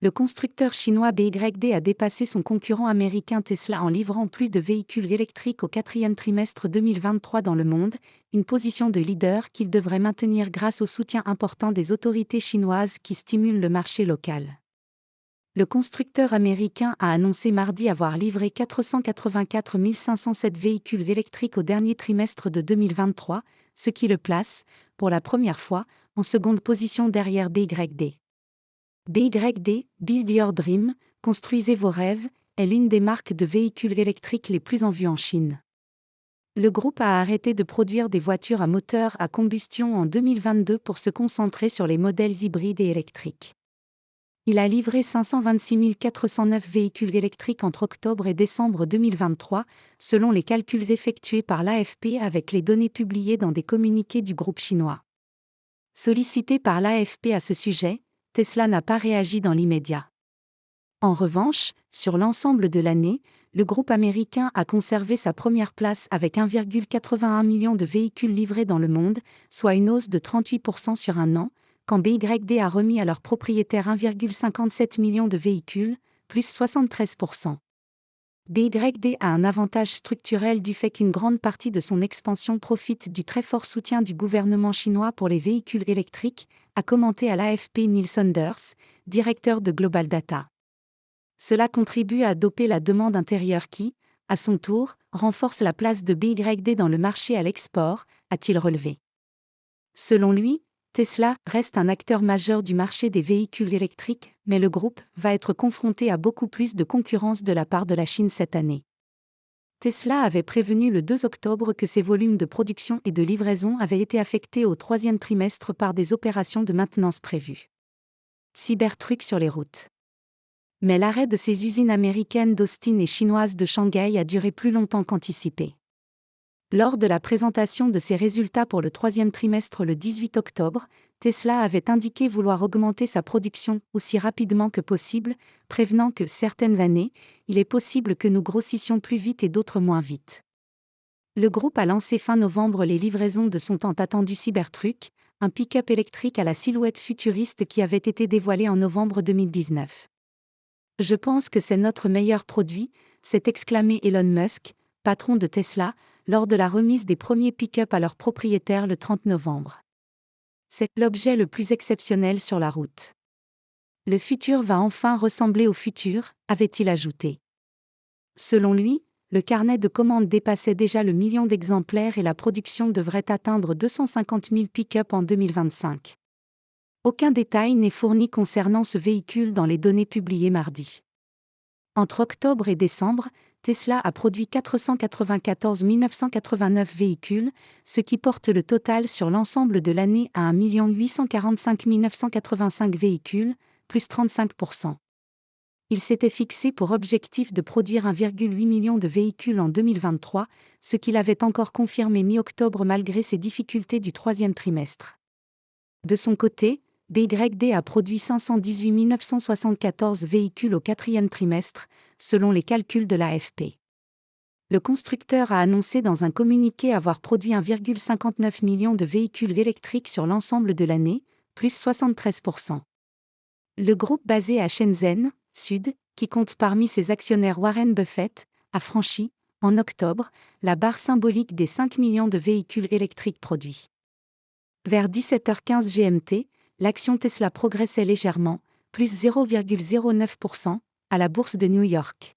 Le constructeur chinois BYD a dépassé son concurrent américain Tesla en livrant plus de véhicules électriques au quatrième trimestre 2023 dans le monde, une position de leader qu'il devrait maintenir grâce au soutien important des autorités chinoises qui stimulent le marché local. Le constructeur américain a annoncé mardi avoir livré 484 507 véhicules électriques au dernier trimestre de 2023, ce qui le place, pour la première fois, en seconde position derrière BYD. BYD, Build Your Dream, construisez vos rêves, est l'une des marques de véhicules électriques les plus en vue en Chine. Le groupe a arrêté de produire des voitures à moteur à combustion en 2022 pour se concentrer sur les modèles hybrides et électriques. Il a livré 526 409 véhicules électriques entre octobre et décembre 2023, selon les calculs effectués par l'AFP avec les données publiées dans des communiqués du groupe chinois. Sollicité par l'AFP à ce sujet, Tesla n'a pas réagi dans l'immédiat. En revanche, sur l'ensemble de l'année, le groupe américain a conservé sa première place avec 1,81 million de véhicules livrés dans le monde, soit une hausse de 38% sur un an, quand BYD a remis à leurs propriétaires 1,57 million de véhicules, plus 73%. BYD a un avantage structurel du fait qu'une grande partie de son expansion profite du très fort soutien du gouvernement chinois pour les véhicules électriques, a commenté à l'AFP Neil Saunders, directeur de Global Data. Cela contribue à doper la demande intérieure qui, à son tour, renforce la place de BYD dans le marché à l'export, a-t-il relevé. Selon lui, Tesla reste un acteur majeur du marché des véhicules électriques, mais le groupe va être confronté à beaucoup plus de concurrence de la part de la Chine cette année. Tesla avait prévenu le 2 octobre que ses volumes de production et de livraison avaient été affectés au troisième trimestre par des opérations de maintenance prévues. Cybertruck sur les routes. Mais l'arrêt de ces usines américaines d'Austin et chinoises de Shanghai a duré plus longtemps qu'anticipé. Lors de la présentation de ses résultats pour le troisième trimestre le 18 octobre, Tesla avait indiqué vouloir augmenter sa production aussi rapidement que possible, prévenant que certaines années, il est possible que nous grossissions plus vite et d'autres moins vite. Le groupe a lancé fin novembre les livraisons de son tant attendu Cybertruck, un pick-up électrique à la silhouette futuriste qui avait été dévoilé en novembre 2019. « Je pense que c'est notre meilleur produit », s'est exclamé Elon Musk, patron de Tesla, lors de la remise des premiers pick-up à leurs propriétaires le 30 novembre. C'est l'objet le plus exceptionnel sur la route. Le futur va enfin ressembler au futur, avait-il ajouté. Selon lui, le carnet de commandes dépassait déjà le million d'exemplaires et la production devrait atteindre 250 000 pick-up en 2025. Aucun détail n'est fourni concernant ce véhicule dans les données publiées mardi. Entre octobre et décembre, Tesla a produit 494 989 véhicules, ce qui porte le total sur l'ensemble de l'année à 1 845 985 véhicules, plus 35%. Il s'était fixé pour objectif de produire 1,8 million de véhicules en 2023, ce qu'il avait encore confirmé mi-octobre malgré ses difficultés du troisième trimestre. De son côté, BYD a produit 518 974 véhicules au quatrième trimestre, selon les calculs de l'AFP. Le constructeur a annoncé dans un communiqué avoir produit 1,59 million de véhicules électriques sur l'ensemble de l'année, plus 73%. Le groupe basé à Shenzhen, Sud, qui compte parmi ses actionnaires Warren Buffett, a franchi, en octobre, la barre symbolique des 5 millions de véhicules électriques produits. Vers 17h15 GMT, l'action Tesla progressait légèrement, plus 0,09%, à la bourse de New York.